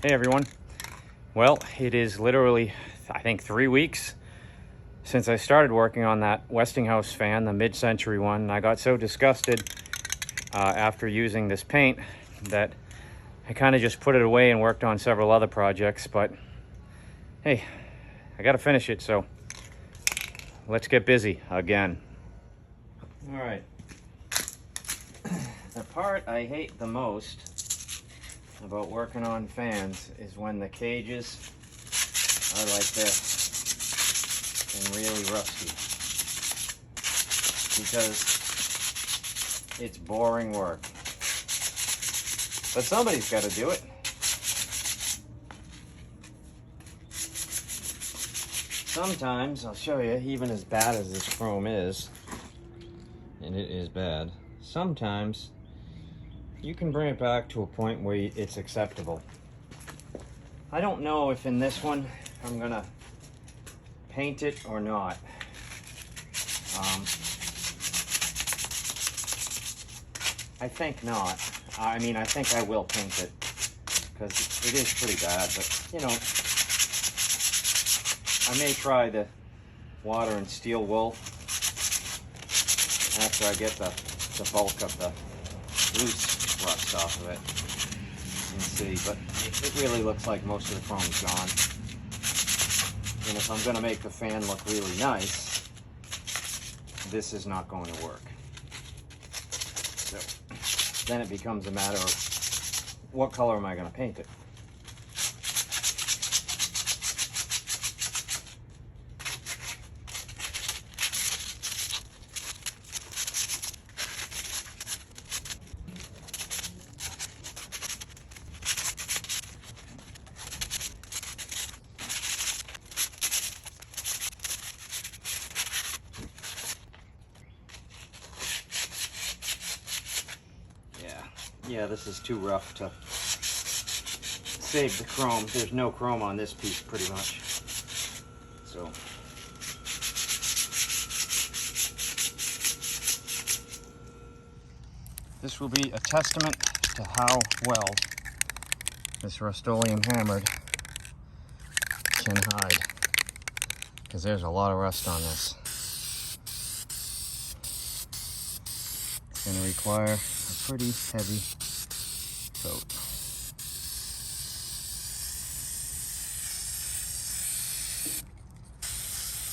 Hey everyone. Well, it is literally, I think, 3 weeks since I started working on that Westinghouse fan, the mid-century one. And I got so disgusted after using this paint that I kind of just put it away and worked on several other projects. But hey, I got to finish it, so let's get busy again. All right. The part I hate the most about working on fans is when the cages are like this and really rusty, because it's boring work. But somebody's got to do it. Sometimes, I'll show you, even as bad as this chrome is, and it is bad, sometimes you can bring it back to a point where it's acceptable. I don't know if in this one I'm gonna paint it or not. I think not. I mean, I think I will paint it because it is pretty bad, but you know, I may try the water and steel wool after I get the bulk of the loose rust off of it and see, but it really looks like most of the chrome's gone. And if I'm going to make the fan look really nice, this is not going to work. So then it becomes a matter of what color am I going to paint it. Yeah, this is too rough to save the chrome. There's no chrome on this piece pretty much. So this will be a testament to how well this Rust-Oleum hammered can hide, because there's a lot of rust on this. It's going to require a pretty heavy coat.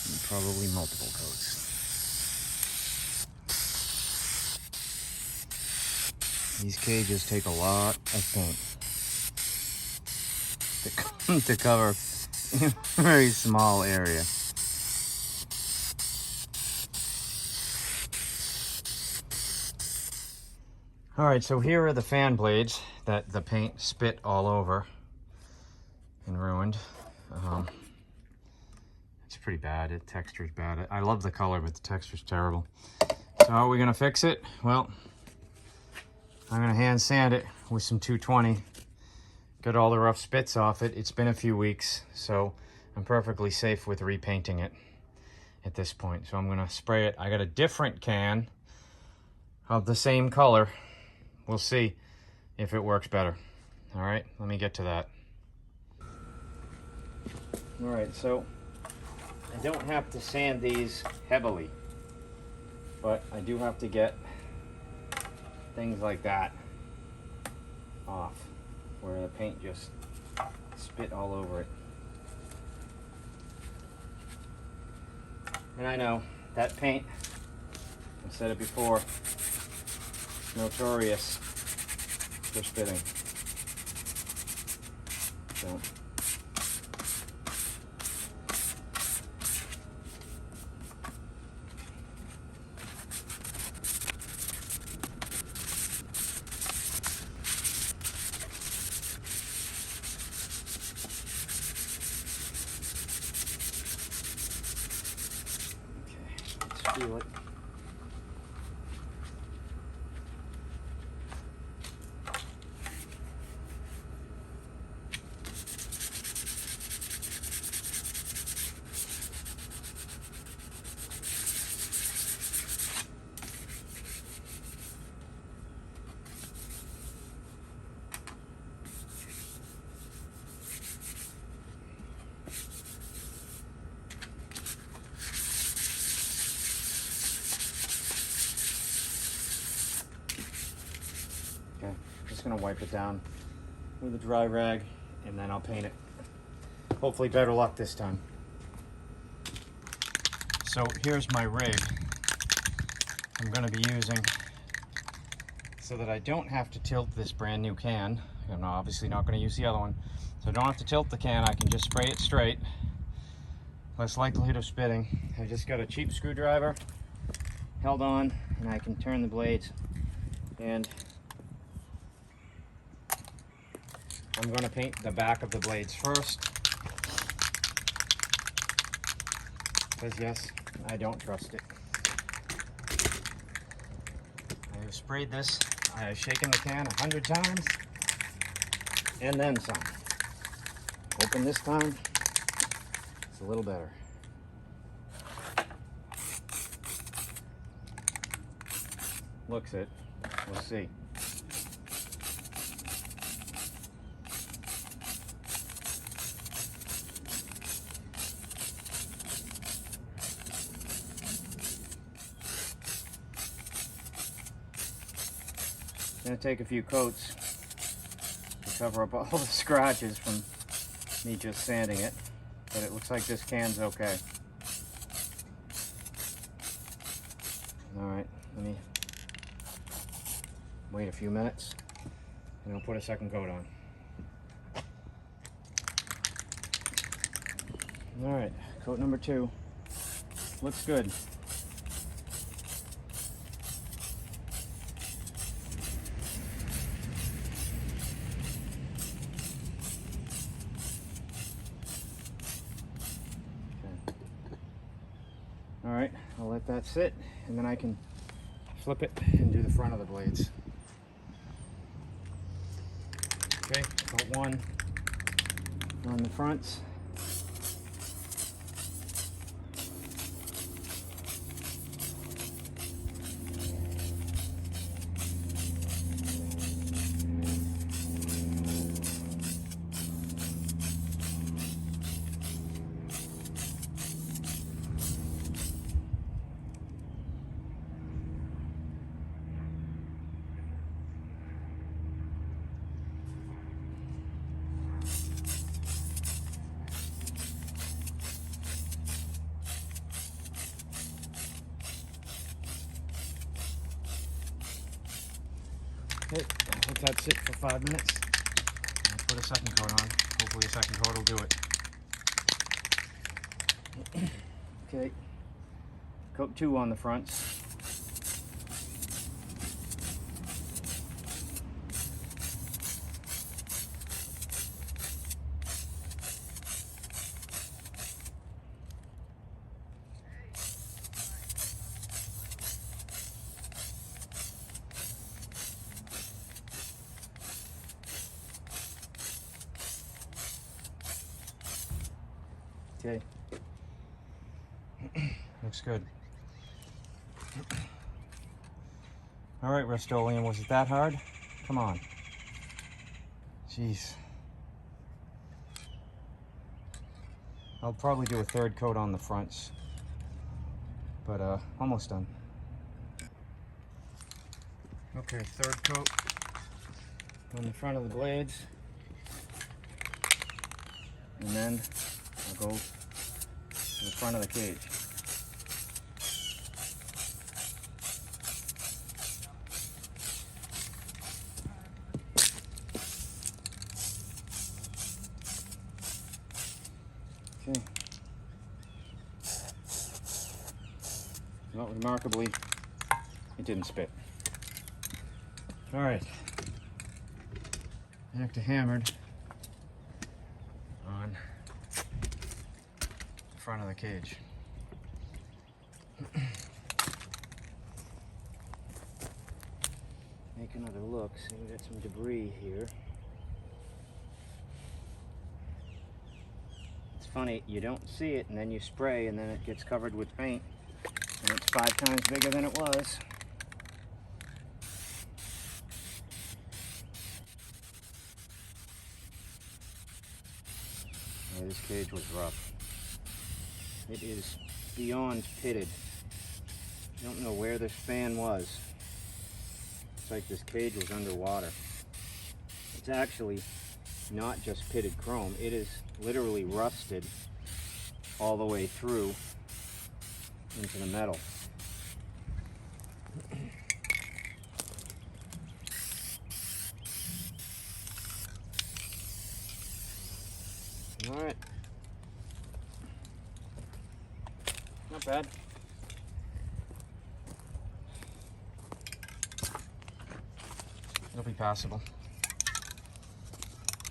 And probably multiple coats. These cages take a lot of paint to cover a very small area. All right, so here are the fan blades that the paint spit all over and ruined. It's pretty bad. The texture's bad. I love the color, but the texture's terrible. So how are we gonna fix it? Well, I'm gonna hand sand it with some 220. Get all the rough spits off it. It's been a few weeks, so I'm perfectly safe with repainting it at this point. So I'm gonna spray it. I got a different can of the same color. We'll see if it works better. All right, let me get to that. All right, so I don't have to sand these heavily, but I do have to get things like that off, where the paint just spit all over it. And I know that paint, I've said it before, notorious for spitting. So let's feel it. gonna wipe it down with a dry rag and then I'll paint it. Hopefully better luck this time. So here's my rig I'm gonna be using so that I don't have to tilt this brand new can. I'm obviously not gonna use the other one. So I don't have to tilt the can, I can just spray it straight. Less likelihood of spitting. I just got a cheap screwdriver held on and I can turn the blades, and I'm going to paint the back of the blades first because yes, I don't trust it. I have sprayed this, I have shaken the can 100 times and then some. Hoping this time it's a little better. Looks it. We'll see. Gonna take a few coats to cover up all the scratches from me just sanding it, but it looks like this can's okay. All right, let me wait a few minutes and I'll put a second coat on. All right, coat number 2. Looks good. Okay. All right, I'll let that sit and then I can flip it and do the front of the blades. Okay, coat 1 on the fronts. Okay, I'll let that sit for 5 minutes. I'll put a second coat on. Hopefully a second coat will do it. Okay, coat 2 on the fronts. Okay. Looks good. All right, Rust-Oleum, was it that hard? Come on. Jeez. I'll probably do a third coat on the fronts, but almost done. Okay, third coat on the front of the blades, and then I'll go to the front of the cage. Okay. Well, remarkably, it didn't spit. All right. Back to hammered on the front of the cage. Make another look. See, we got some debris here. It's funny, you don't see it and then you spray and then it gets covered with paint and it's 5 times bigger than it was. Yeah, this cage was rough. It is beyond pitted. I don't know where this fan was. It's like this cage was underwater. it's actually not just pitted chrome, it is literally rusted all the way through into the metal. All right, not bad. It'll be passable,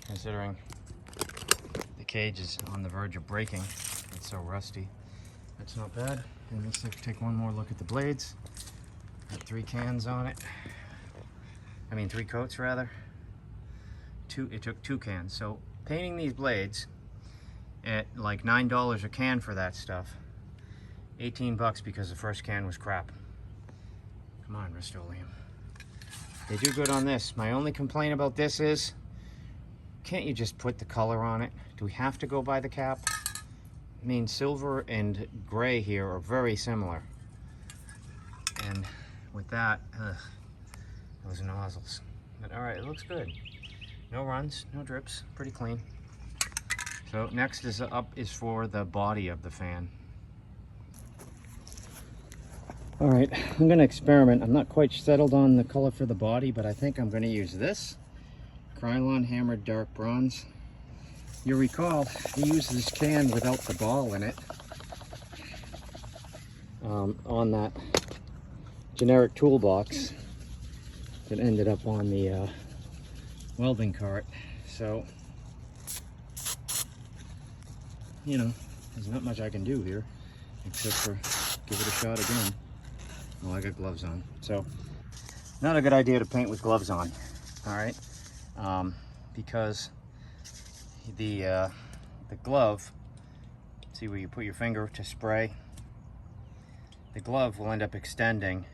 considering the cage is on the verge of breaking. It's so rusty. That's not bad. And let's take one more look at the blades. Got 3 cans on it. I mean 3 coats rather. It took 2 cans. So painting these blades at like $9 a can for that stuff. 18 bucks because the first can was crap. Come on, Rust-Oleum. They do good on this. My only complaint about this is, can't you just put the color on it? Do we have to go by the cap? I mean, silver and gray here are very similar. And with that, those nozzles. But all right, it looks good. No runs, no drips, pretty clean. So next is for the body of the fan. All right, I'm gonna experiment. I'm not quite settled on the color for the body, but I think I'm gonna use this Krylon Hammered Dark Bronze. You recall, we used this can without the ball in it on that generic toolbox that ended up on the welding cart. So, you know, there's not much I can do here except for give it a shot again. Oh, I got gloves on. So, not a good idea to paint with gloves on, all right? Because the glove, see where you put your finger to spray, the glove will end up extending,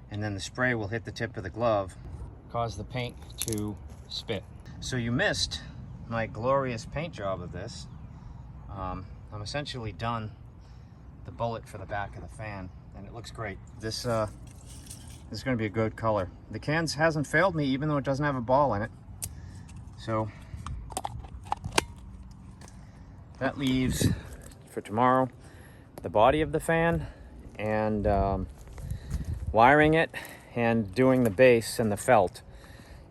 and then the spray will hit the tip of the glove, cause the paint to spit. So you missed my glorious paint job of this. I'm essentially done the bullet for the back of the fan, and it looks great. This is going to be a good color. The cans hasn't failed me, even though it doesn't have a ball in it. So that leaves for tomorrow the body of the fan and wiring it and doing the base and the felt.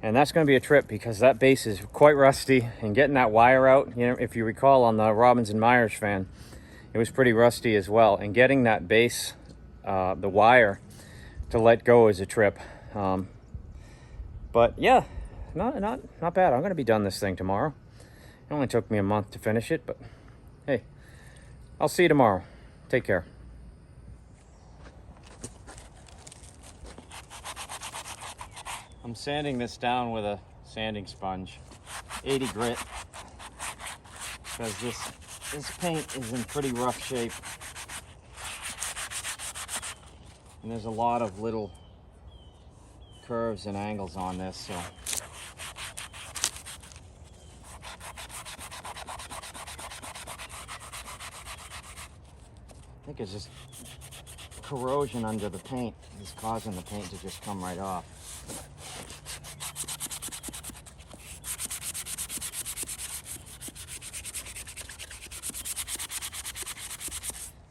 And that's going to be a trip because that base is quite rusty, and getting that wire out, you know, if you recall on the Robbins and Myers fan, it was pretty rusty as well. And getting that base, the wire to let go is a trip. But yeah, not bad. I'm going to be done this thing tomorrow. It only took me a month to finish it, but hey, I'll see you tomorrow. Take care. I'm sanding this down with a sanding sponge, 80 grit, because this paint is in pretty rough shape. And there's a lot of little curves and angles on this, so. I think it's just corrosion under the paint is causing the paint to just come right off.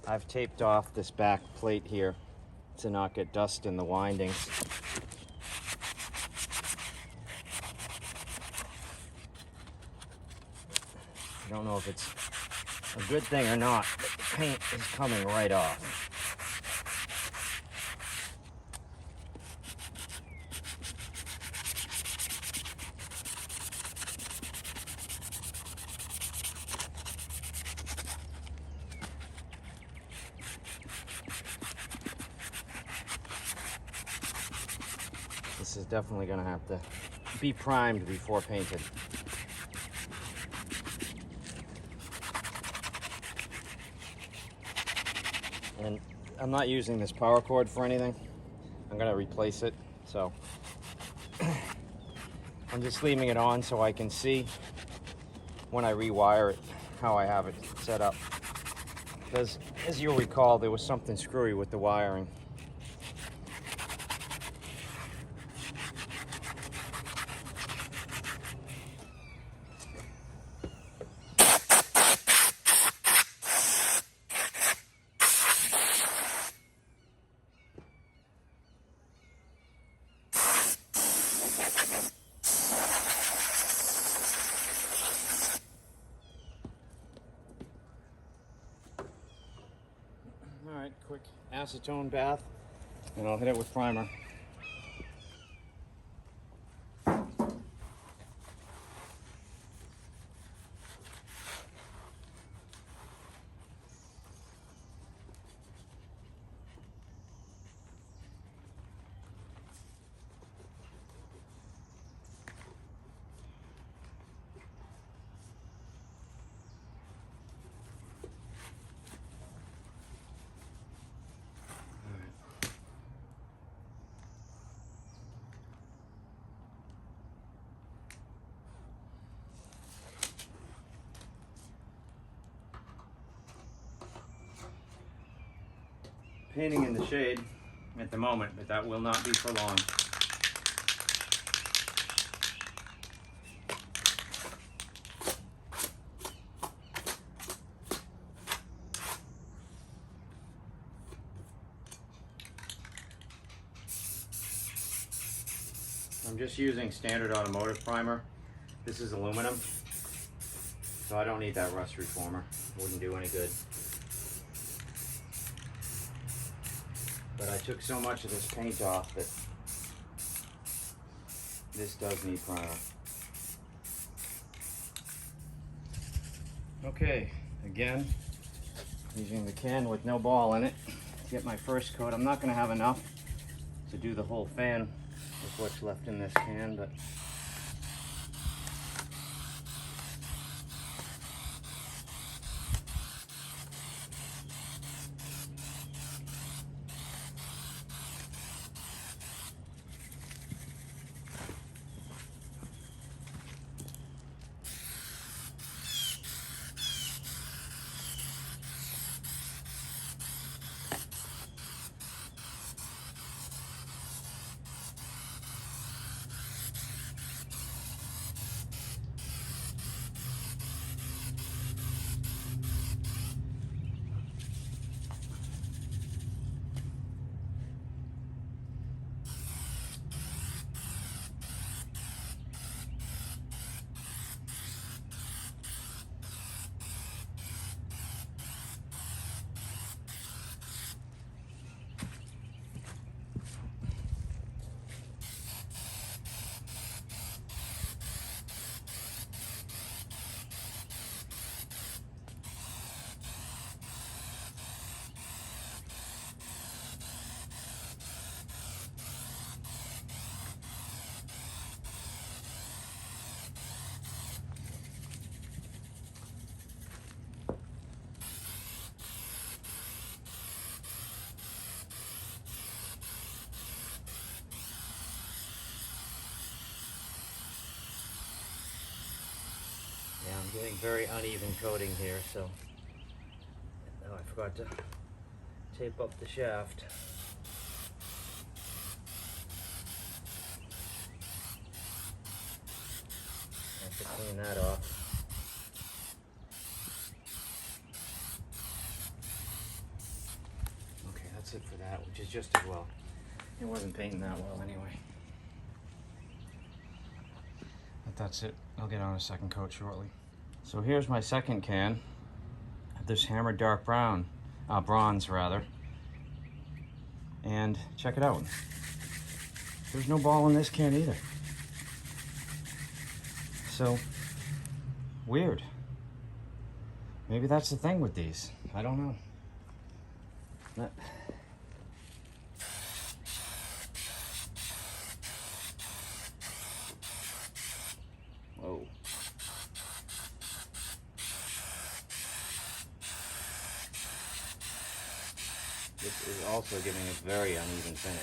I've taped off this back plate here to not get dust in the windings. I don't know if it's a good thing or not, but the paint is coming right off. This is definitely going to have to be primed before painted. And I'm not using this power cord for anything. I'm going to replace it. So I'm just leaving it on so I can see when I rewire it how I have it set up. Because as you'll recall, there was something screwy with the wiring. quick acetone bath, and I'll hit it with primer. Painting in the shade at the moment, but that will not be for long. I'm just using standard automotive primer. This is aluminum, so I don't need that rust reformer. Wouldn't do any good. But I took so much of this paint off that this does need primer. Okay, again, using the can with no ball in it to get my first coat. I'm not going to have enough to do the whole fan with what's left in this can, but yeah, I'm getting very uneven coating here, so oh, I forgot to tape up the shaft. I have to clean that off. Okay, that's it for that, which is just as well. It wasn't painting that well anyway. But that's it. I'll get on a second coat shortly. So here's my second can of this hammered dark brown, bronze rather. And check it out. There's no ball in this can either. So, weird. Maybe that's the thing with these. I don't know. But, whoa. This is also giving a very uneven finish.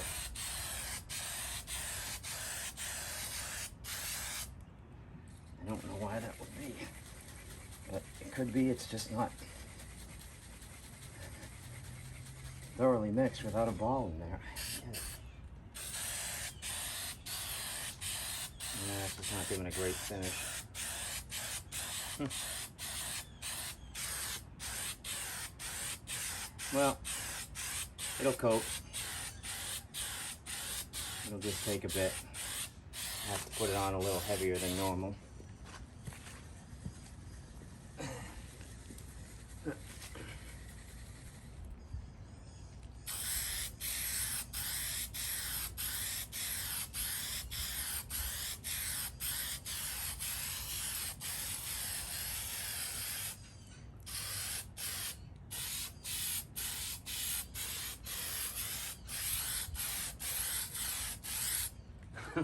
I don't know why that would be, but it could be it's just not thoroughly mixed without a ball in there. Yeah, it's just not giving a great finish. Well, it'll coat. It'll just take a bit. I have to put it on a little heavier than normal.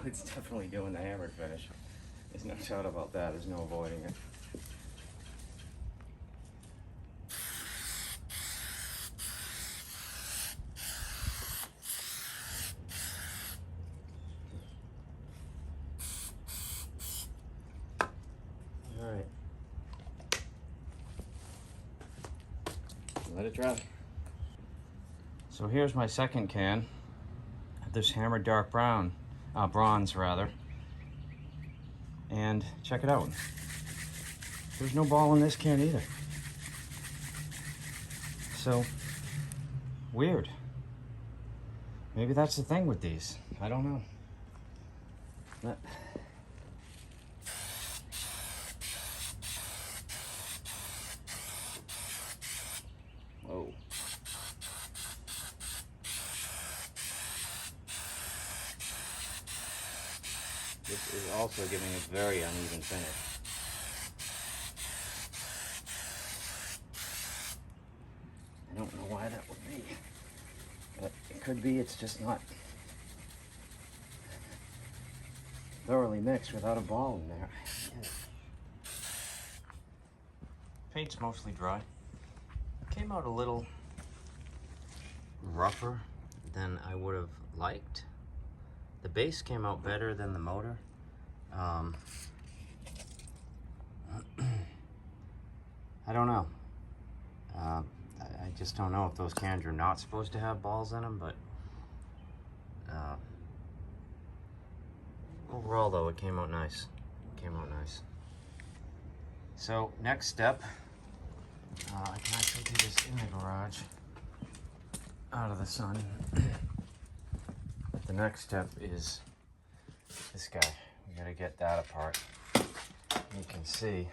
It's definitely doing the hammered finish. There's no doubt about that. There's no avoiding it. All right. Let it dry. So here's my second can. This hammered dark brown, bronze rather. And check it out. There's no ball in this can either. So, weird. Maybe that's the thing with these. I don't know. But whoa. This is also giving a very uneven finish. I don't know why that would be, but it could be it's just not thoroughly mixed without a ball in there. Paint's mostly dry. It came out a little rougher than I would have liked. The base came out better than the motor. I don't know. I just don't know if those cans are not supposed to have balls in them, but overall though, it came out nice. It came out nice. So next step, I can actually do this in the garage, out of the sun. The next step is this guy. We gotta get that apart. You can see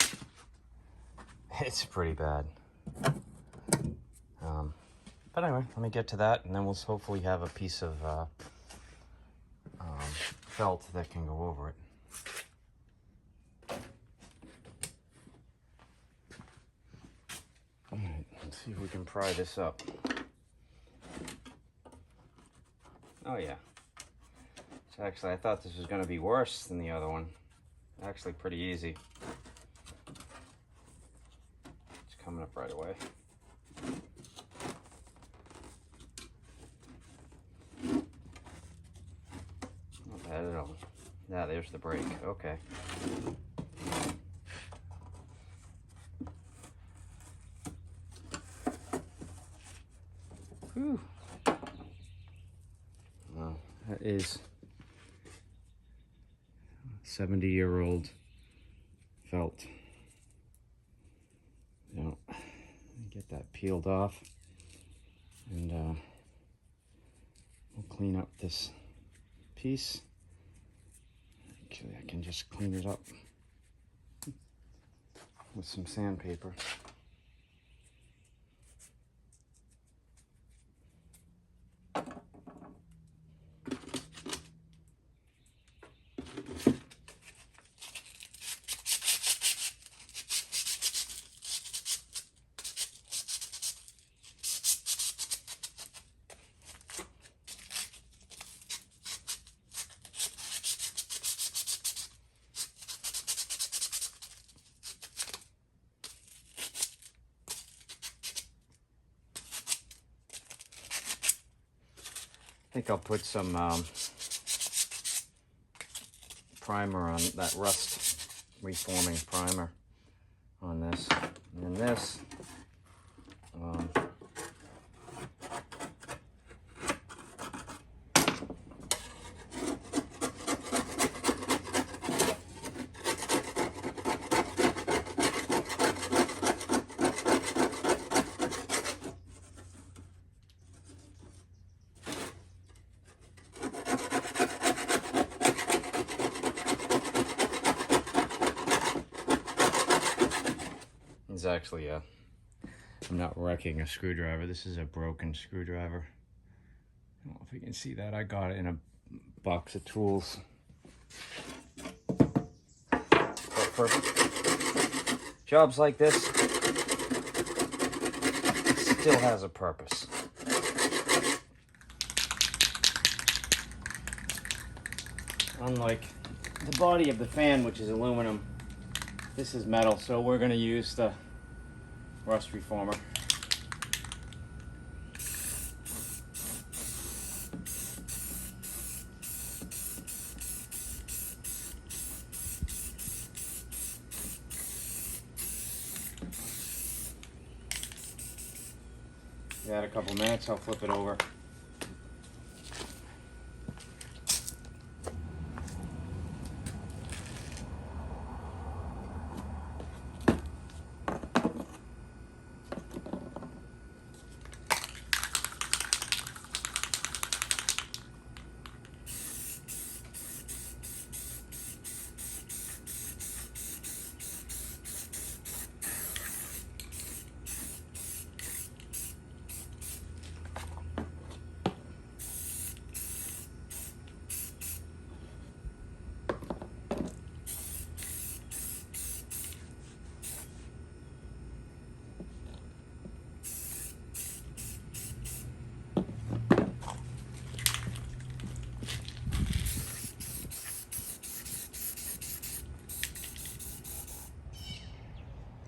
it's pretty bad. But anyway, let me get to that, and then we'll hopefully have a piece of felt that can go over it. All right, let's see if we can pry this up. Oh yeah. So actually, I thought this was going to be worse than the other one. Actually, pretty easy. It's coming up right away. Not bad at all. Yeah, there's the brake. Okay. Whew. Well, that is 70-year-old felt. Now, get that peeled off, and we'll clean up this piece. Actually, I can just clean it up with some sandpaper. I think I'll put some primer on that rust reforming primer on this, and then this is actually a, I'm not wrecking a screwdriver. This is a broken screwdriver. I don't know if you can see that. I got it in a box of tools. But for jobs like this, it still has a purpose. unlike the body of the fan, which is aluminum, this is metal, so we're going to use the rust reformer. Add a couple minutes, I'll flip it over.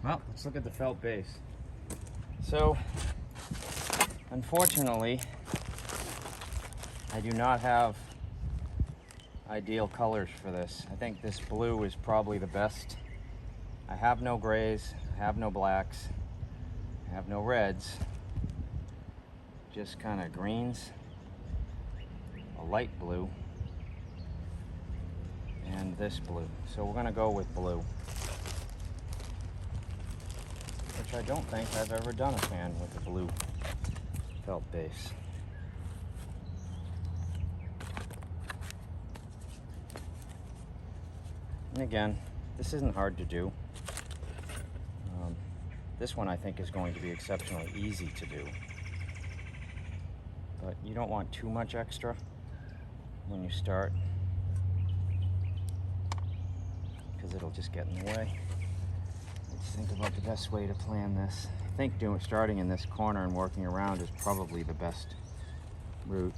Well, let's look at the felt base. So, unfortunately, I do not have ideal colors for this. I think this blue is probably the best. I have no grays, I have no blacks, I have no reds, just kind of greens, a light blue, and this blue. So we're gonna go with blue, which I don't think I've ever done a fan with a blue felt base. And again, this isn't hard to do. This one I think is going to be exceptionally easy to do. But you don't want too much extra when you start, because it'll just get in the way. Let's think about the best way to plan this. I think starting in this corner and working around is probably the best route.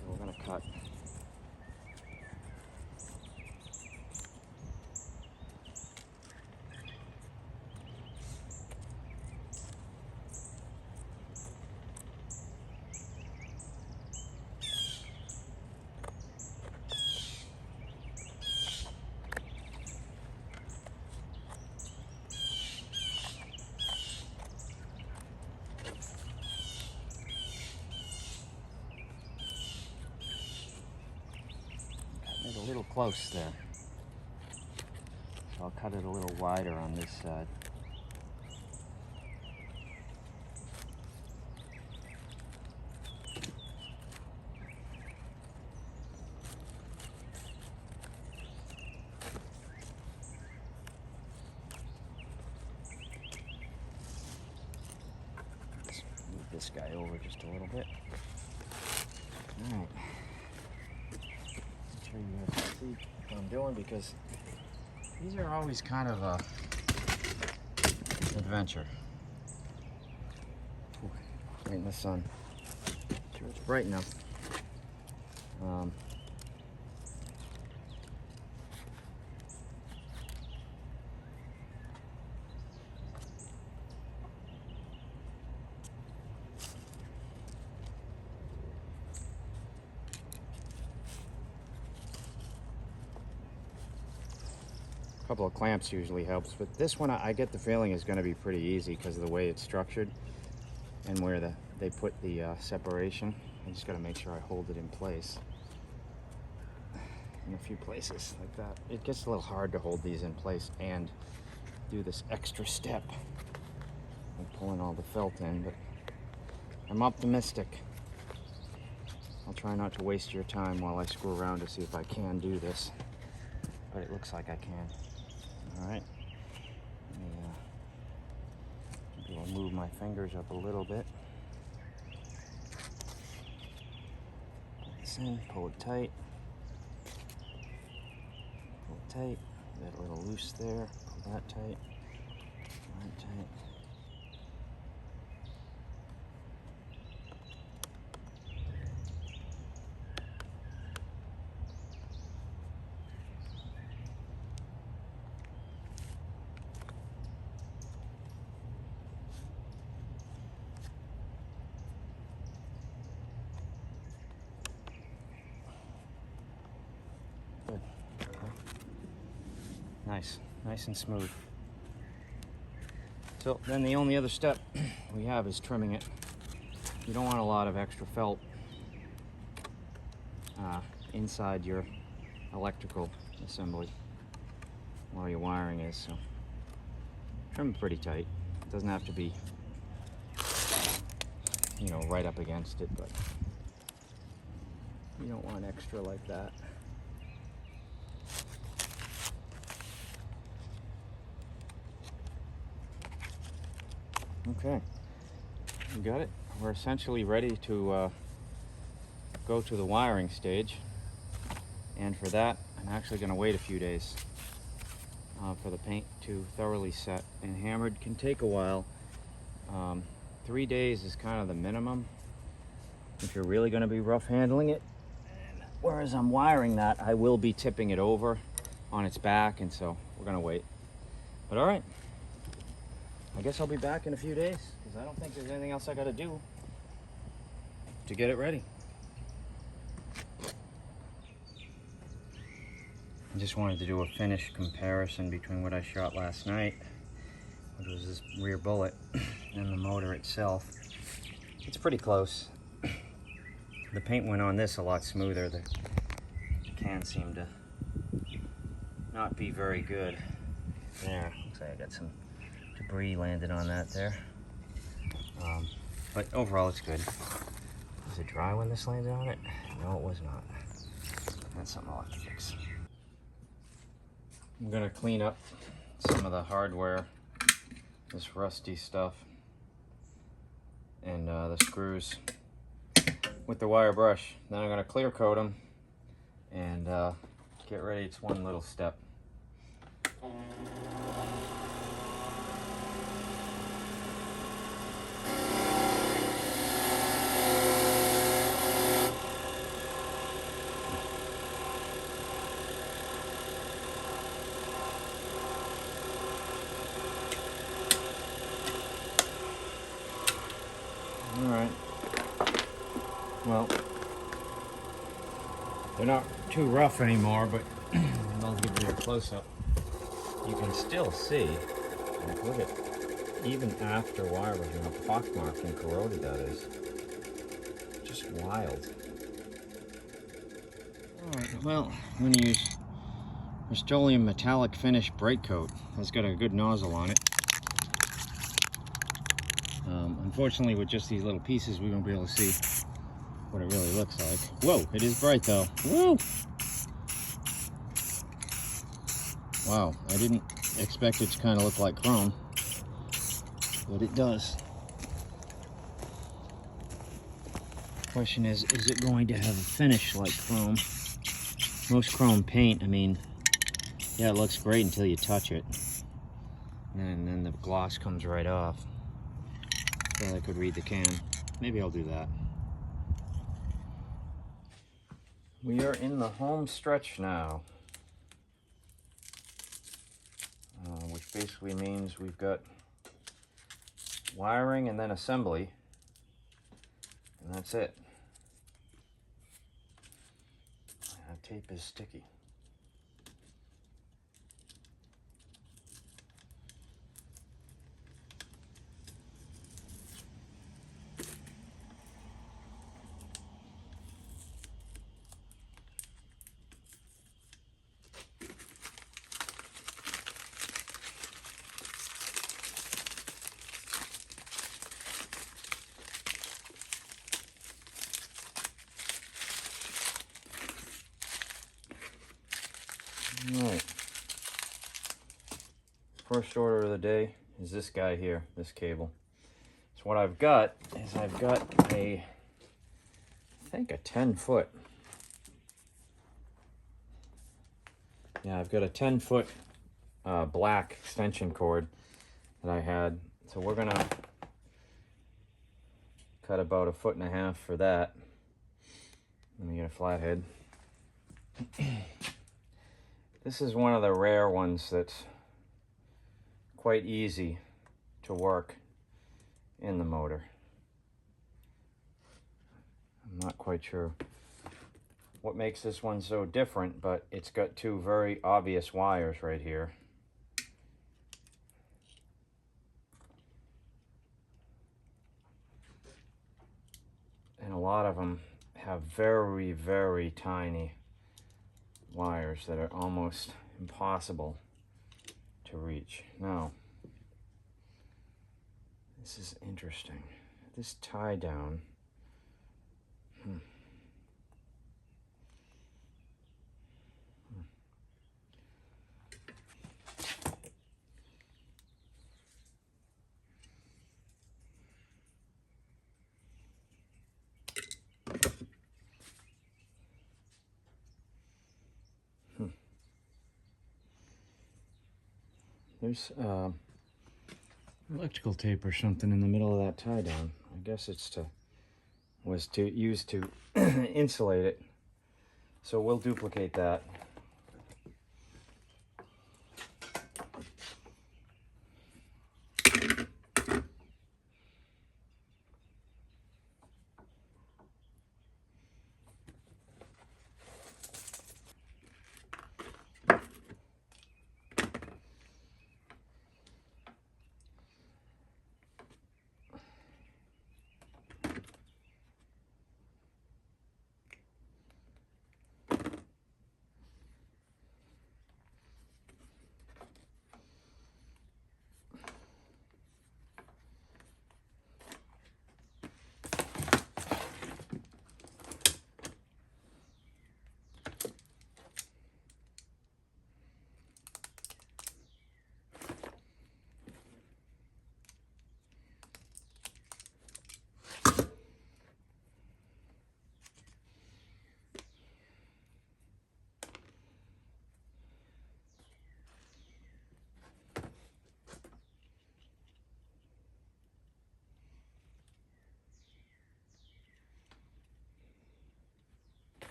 So we're going to cut. A little close there. So I'll cut it a little wider on this side. Let's move this guy over just a little bit. All right. You guys can see what I'm doing, because these are always kind of a adventure. Ooh, right in the sun. Sure, it's bright enough. A couple of clamps usually helps, but this one I get the feeling is going to be pretty easy because of the way it's structured and where they put the separation. I just got to make sure I hold it in place in a few places like that. It gets a little hard to hold these in place and do this extra step of pulling all the felt in, but I'm optimistic. I'll try not to waste your time while I screw around to see if I can do this, but it looks like I can. All right, maybe I'll move my fingers up a little bit. Pull this in, pull it tight. Pull it tight. Get a little loose there. Pull that tight. Pull that tight. Nice and smooth. So then the only other step we have is trimming it. You don't want a lot of extra felt inside your electrical assembly while your wiring is, so trim it pretty tight. It doesn't have to be, you know, right up against it, but you don't want extra like that. Okay, we got it. We're essentially ready to go to the wiring stage, and for that I'm actually going to wait a few days for the paint to thoroughly set, and hammered can take a while. 3 days is kind of the minimum if you're really going to be rough handling it, whereas I'm wiring that, I will be tipping it over on its back, and so we're going to wait. But all right, I guess I'll be back in a few days, because I don't think there's anything else I got to do to get it ready. I just wanted to do a finish comparison between what I shot last night, which was this rear bullet, and the motor itself. It's pretty close. The paint went on this a lot smoother. The can seemed to not be very good. There, looks like I got some debris landed on that there. But overall it's good. Was it dry when this landed on it? No, it was not. That's something I'll have to fix. I'm gonna clean up some of the hardware, this rusty stuff, and the screws with the wire brush. Then I'm gonna clear coat them and get ready. It's one little step. All right. Well, they're not too rough anymore, but I'll give you a close-up. You can still see, like, look at, even after wire brushing, how pockmarked and corroded that is. Just wild. All right, well, I'm going to use Rust-Oleum metallic finish brake coat. It's got a good nozzle on it. Unfortunately, with just these little pieces, we won't be able to see what it really looks like. Whoa, it is bright though. Woo! Wow, I didn't expect it to kind of look like chrome, but it does. Question is it going to have a finish like chrome? Most chrome paint, I mean, yeah, it looks great until you touch it, and then the gloss comes right off. So I could read the can. Maybe I'll do that. We are in the home stretch now, which basically means we've got wiring and then assembly, and that's it. That tape is sticky. Alright, first order of the day is this guy here, this cable. So what I've got is I've got I think a 10-foot. Yeah, I've got a 10-foot black extension cord that I had. So we're gonna cut about 1.5 feet for that. Let me get a flathead. This is one of the rare ones that's quite easy to work in the motor. I'm not quite sure what makes this one so different, but it's got two very obvious wires right here. And a lot of them have very, very tiny wires that are almost impossible to reach. Now, this is interesting. This tie down. There's electrical tape or something in the middle of that tie down. I guess it's used to insulate it. So we'll duplicate that.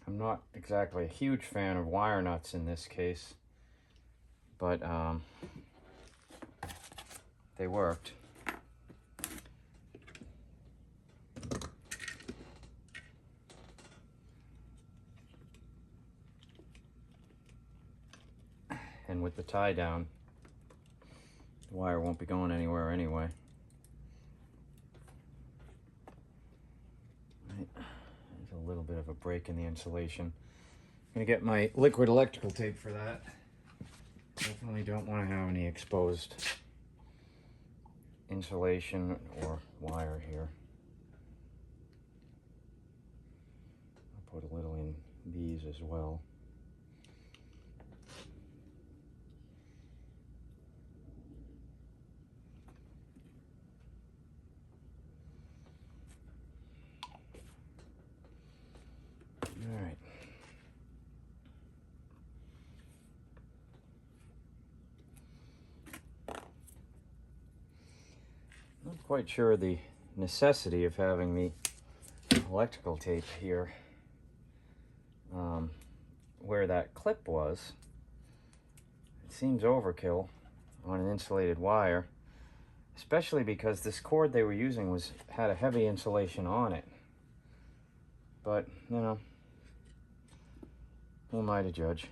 I'm not exactly a huge fan of wire nuts in this case, but they worked. And with the tie down, the wire won't be going anywhere anyway. Right. There's a little bit of a break in the insulation. I'm gonna get my liquid electrical tape for that. Definitely don't want to have any exposed insulation or wire here. I'll put a little in these as well. All right. Not quite sure the necessity of having the electrical tape here where that clip was. It seems overkill on an insulated wire, especially because this cord they were using had a heavy insulation on it. But, you know, who am I to judge?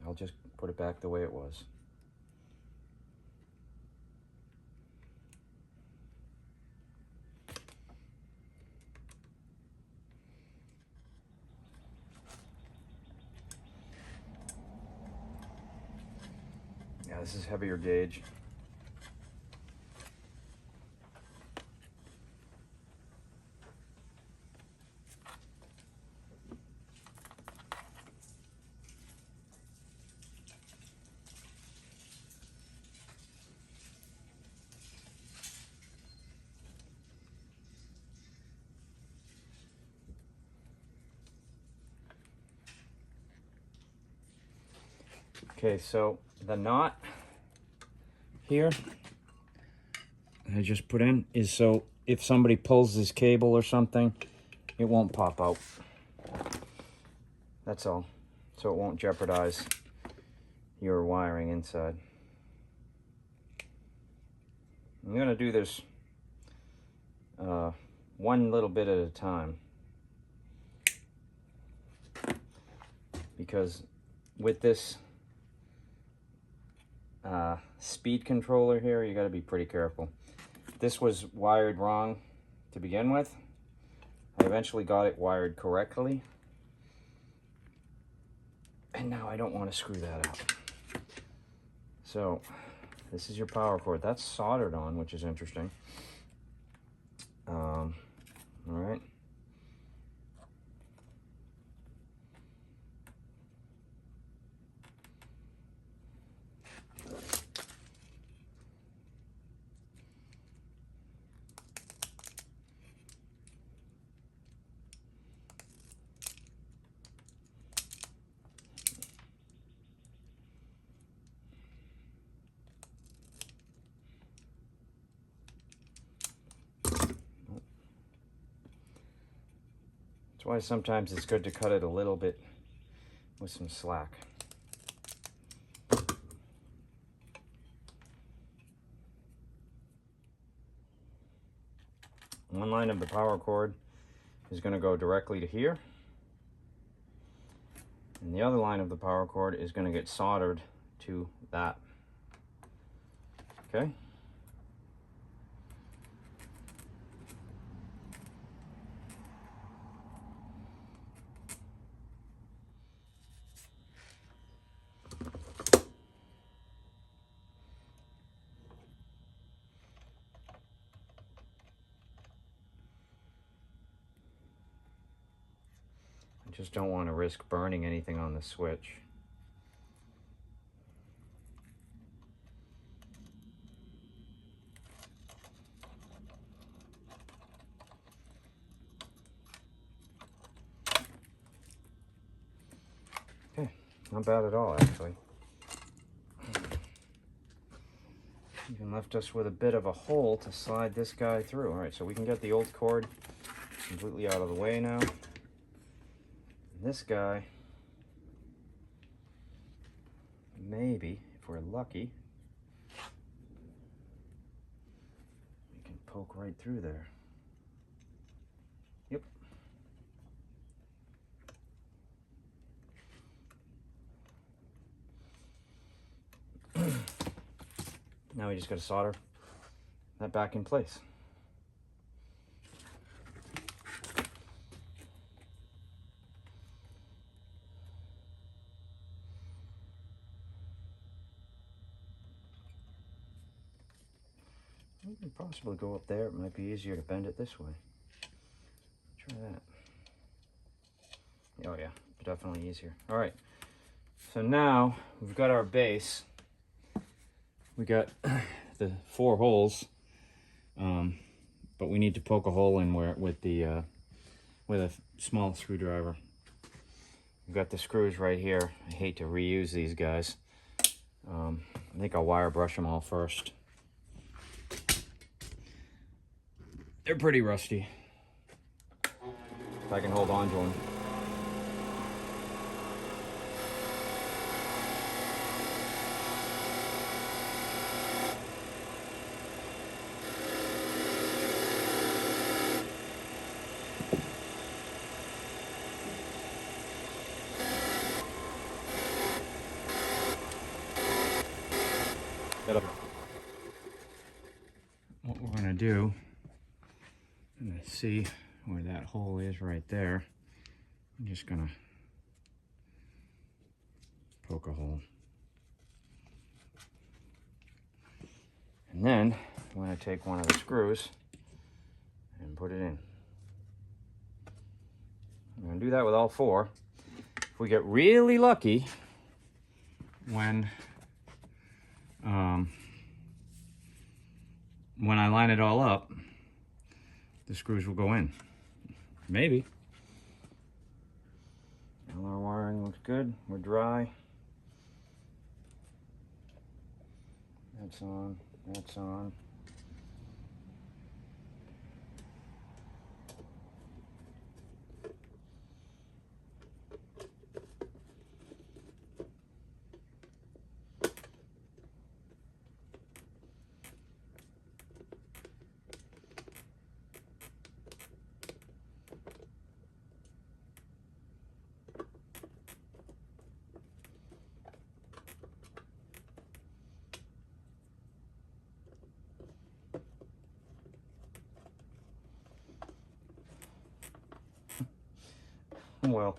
I'll just put it back the way it was. Yeah, this is heavier gauge. Okay, so the knot here I just put in is so if somebody pulls this cable or something, it won't pop out. That's all. So it won't jeopardize your wiring inside. I'm gonna do this one little bit at a time, because with this speed controller here, you got to be pretty careful. This was wired wrong to begin with. I eventually got it wired correctly, and now I don't want to screw that out. So this is your power cord. That's soldered on, which is interesting. All right. That's why sometimes it's good to cut it a little bit with some slack. One line of the power cord is going to go directly to here, and the other line of the power cord is going to get soldered to that. Okay? I just don't want to risk burning anything on the switch. Okay, not bad at all, actually. Even left us with a bit of a hole to slide this guy through. All right, so we can get the old cord completely out of the way now. This guy, maybe, if we're lucky, we can poke right through there. Yep. Now we just got to solder that back in place. We could possibly go up there. It might be easier to bend it this way. Try that. Oh yeah, definitely easier. All right, so now we've got our base. We got the 4 holes, but we need to poke a hole in where with a small screwdriver. We've got the screws right here. I hate to reuse these guys. I think I'll wire brush them all first. They're pretty rusty. If I can hold on to them. What we're going to do, I'm going to see where that hole is right there. I'm just going to poke a hole. And then I'm going to take one of the screws and put it in. I'm going to do that with all 4. If we get really lucky, when I line it all up, the screws will go in. Maybe. All our wiring looks good. We're dry. That's on. That's on. Well,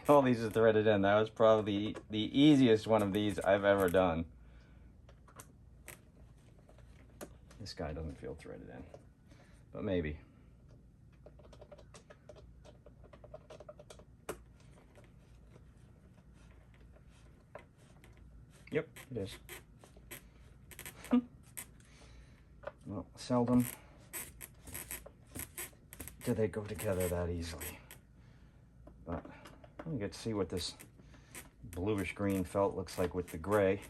all these are threaded in. That was probably the easiest one of these I've ever done. This guy doesn't feel threaded in, but maybe. Yep, it is. Well, seldom do they go together that easily. But we get to see what this bluish green felt looks like with the gray.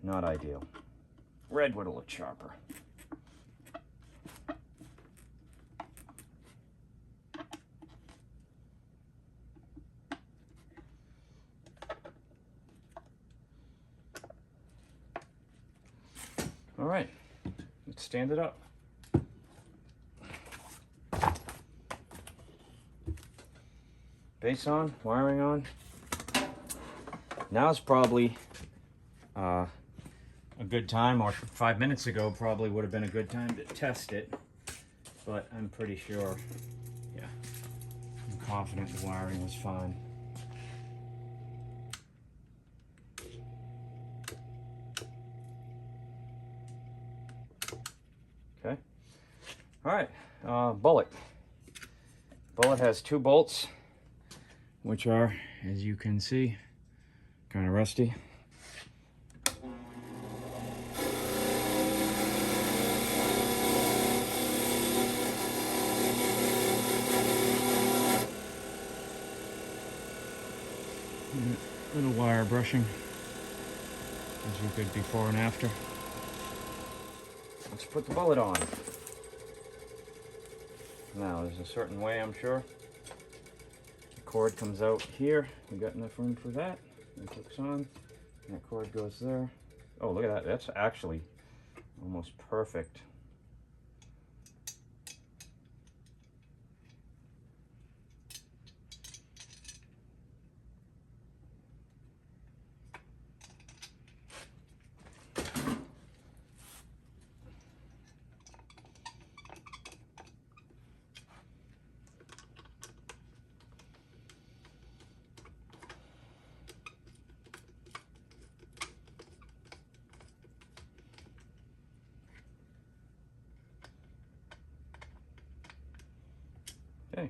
Not ideal. Red would have looked sharper. All right, let's stand it up. Base on, wiring on. Now's probably a good time, or 5 minutes ago probably would have been a good time to test it, but I'm pretty sure, yeah, I'm confident the wiring was fine. Okay, all right, bullet. Bullet has 2 bolts, which are, as you can see, kind of rusty. Little wire brushing, as you could before and after. Let's put the bullet on. Now, there's a certain way, I'm sure. The cord comes out here. We got enough room for that. It hooks on. And that cord goes there. Oh, look at that. That's actually almost perfect. Okay,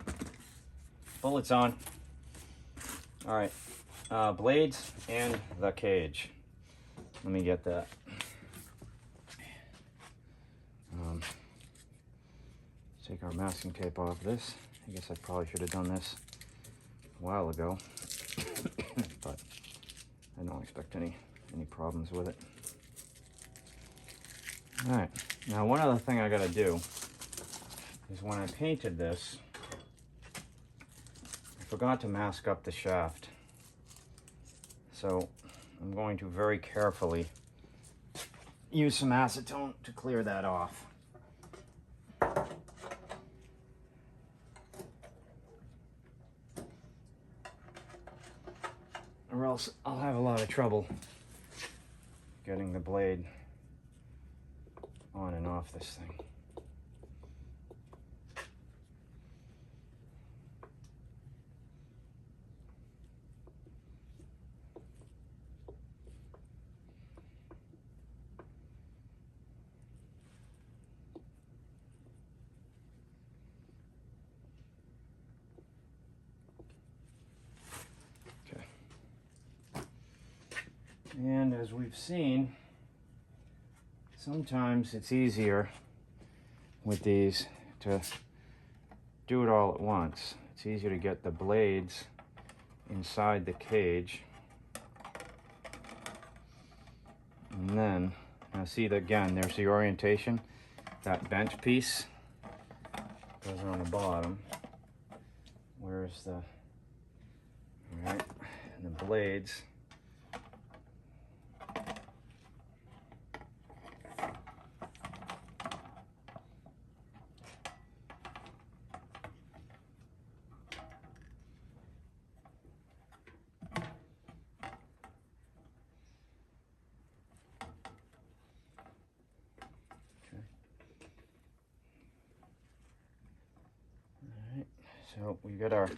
bullets on. All right, blades and the cage. Let me get that. Take our masking tape off this. I guess I probably should have done this a while ago, but I don't expect any problems with it. All right, now one other thing I gotta do is when I painted this, I forgot to mask up the shaft. So I'm going to very carefully use some acetone to clear that off. Or else I'll have a lot of trouble getting the blade on and off this thing. And as we've seen, sometimes it's easier with these to do it all at once. It's easier to get the blades inside the cage. And then, now see that again, there's the orientation. That bench piece goes on the bottom. Where's the, all right, and the blades. So we've got our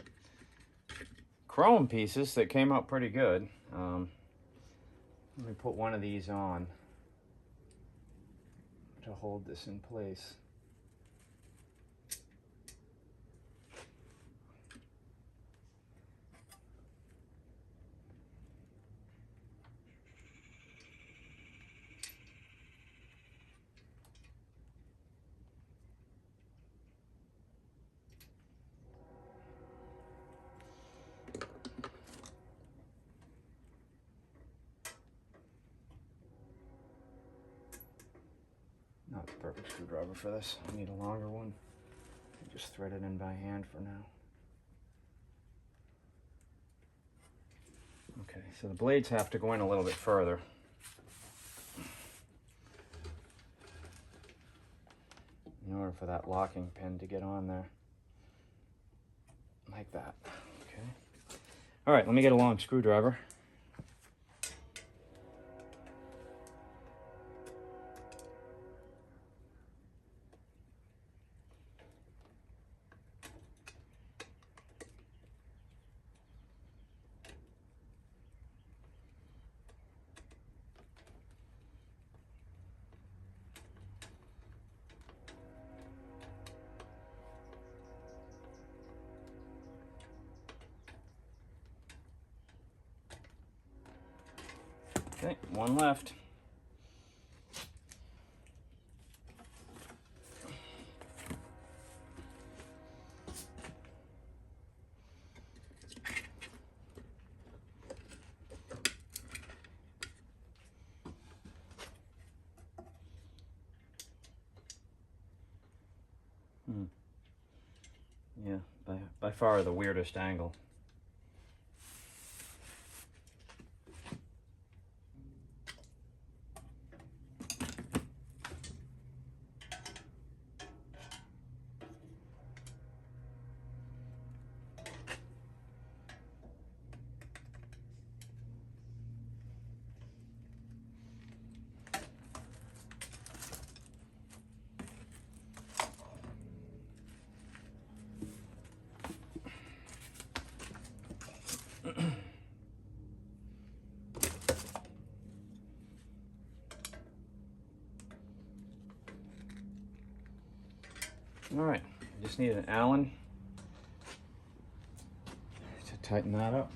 chrome pieces that came out pretty good. Let me put one of these on to hold this in place. Not the perfect screwdriver for this. I need a longer one. Just thread it in by hand for now. Okay, so the blades have to go in a little bit further. In order for that locking pin to get on there. Like that. Okay. All right, let me get a long screwdriver. Okay, one left. Yeah, by far the weirdest angle. All right, I just need an Allen to tighten that up.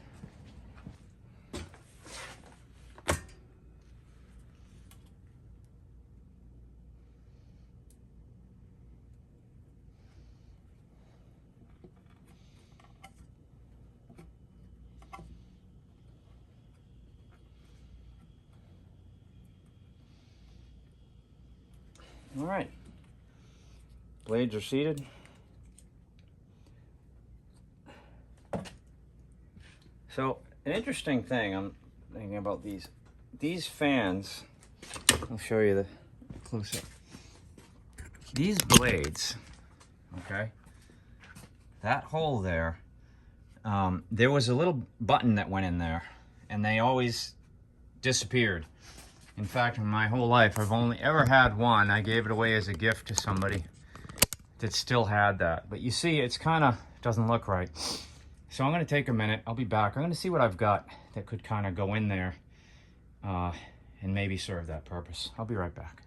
All right, blades are seated. So an interesting thing I'm thinking about these fans, I'll show you the close-up. These blades, okay, that hole there, there was a little button that went in there and they always disappeared. In fact, in my whole life, I've only ever had one. I gave it away as a gift to somebody that still had that. But you see, it's kind of doesn't look right. So I'm going to take a minute. I'll be back. I'm going to see what I've got that could kind of go in there and maybe serve that purpose. I'll be right back.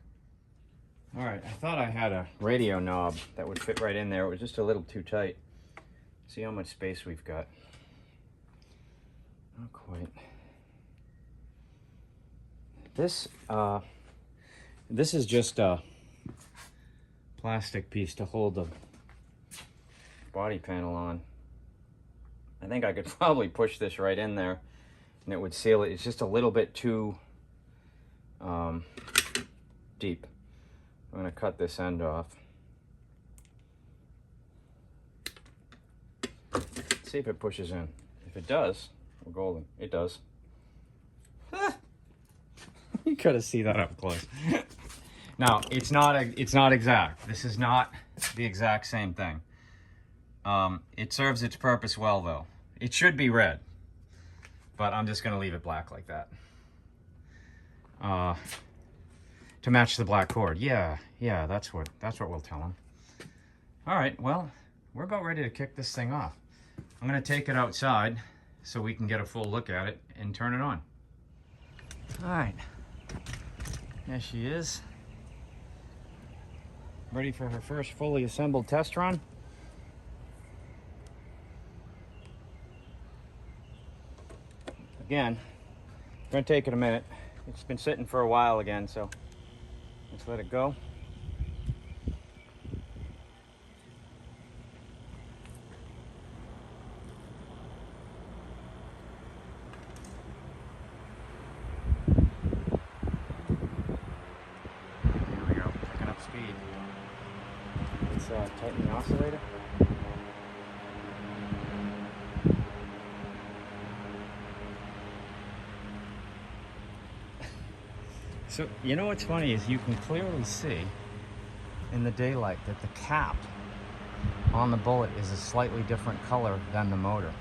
All right, I thought I had a radio knob that would fit right in there. It was just a little too tight. See how much space we've got. Not quite. This is just a plastic piece to hold the body panel on. I think I could probably push this right in there and it would seal it. It's just a little bit too deep. I'm going to cut this end off. See if it pushes in. If it does, we're golden. It does. You gotta see that up close. Now, it's not exact. This is not the exact same thing. It serves its purpose well, though. It should be red, but I'm just gonna leave it black like that. To match the black cord. Yeah, that's what we'll tell them. All right, well, we're about ready to kick this thing off. I'm gonna take it outside so we can get a full look at it and turn it on. All right, there she is, ready for her first fully assembled test run. Again, it's gonna take it a minute. It's been sitting for a while again, so let's let it go. Here we go, picking up speed. Let's tighten the oscillator. So, you know what's funny is you can clearly see in the daylight that the cap on the bullet is a slightly different color than the motor,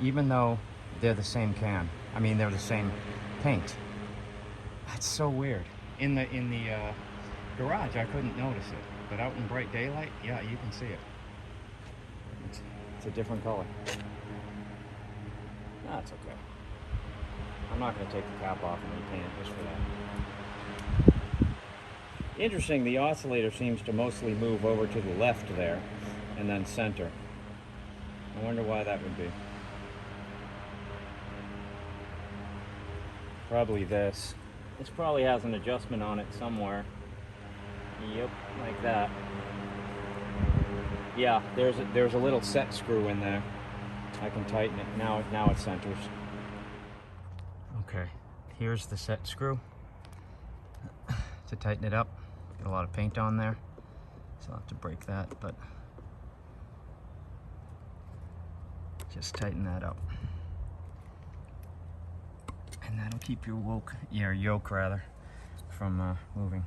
even though they're the same can. I mean, they're the same paint. That's so weird. In the garage, I couldn't notice it, but out in bright daylight, yeah, you can see it. It's a different color. That's okay. I'm not going to take the cap off and repaint it just for that. Interesting, the oscillator seems to mostly move over to the left there and then center. I wonder why that would be. Probably this. This probably has an adjustment on it somewhere. Yep, like that. Yeah, there's a little set screw in there. I can tighten it. Now it centers. Okay, here's the set screw to tighten it up. Get a lot of paint on there, so I'll have to break that, but just tighten that up. And that'll keep your yoke rather, from moving.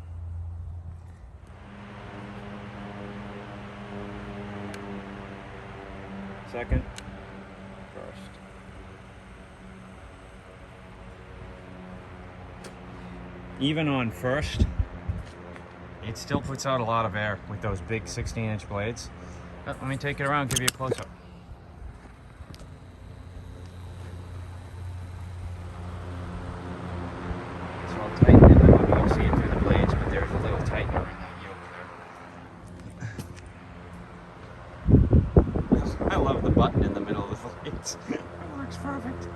Second, first. Even on first, it still puts out a lot of air with those big 16-inch blades. Let me take it around, give you a close-up. So I'll tighten it. I don't know if you can see it through the blades, but there's a little tightener in that yoke there. I love the button in the middle of the blades. It works perfect.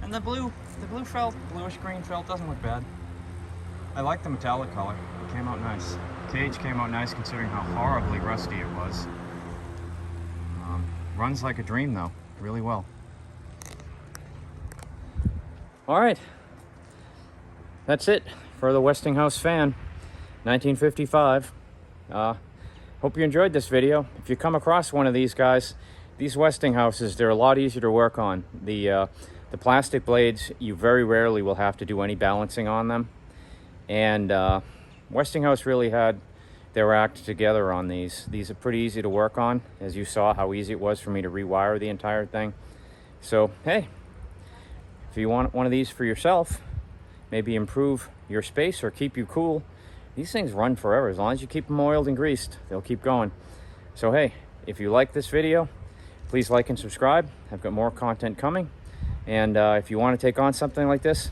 And the blue felt, bluish green felt, doesn't look bad. I like the metallic color. It came out nice. Cage came out nice considering how horribly rusty it was. Runs like a dream though, really well. All right, that's it for the Westinghouse fan, 1955. Hope you enjoyed this video. If you come across one of these guys, these Westinghouses, they're a lot easier to work on. The plastic blades, you very rarely will have to do any balancing on them. And Westinghouse really had their act together on these. These are pretty easy to work on, as you saw how easy it was for me to rewire the entire thing. So, hey, if you want one of these for yourself, maybe improve your space or keep you cool, these things run forever. As long as you keep them oiled and greased, they'll keep going. So, hey, if you like this video, please like and subscribe. I've got more content coming. And if you want to take on something like this,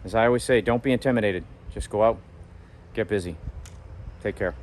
as I always say, don't be intimidated. Just go out, get busy. Take care.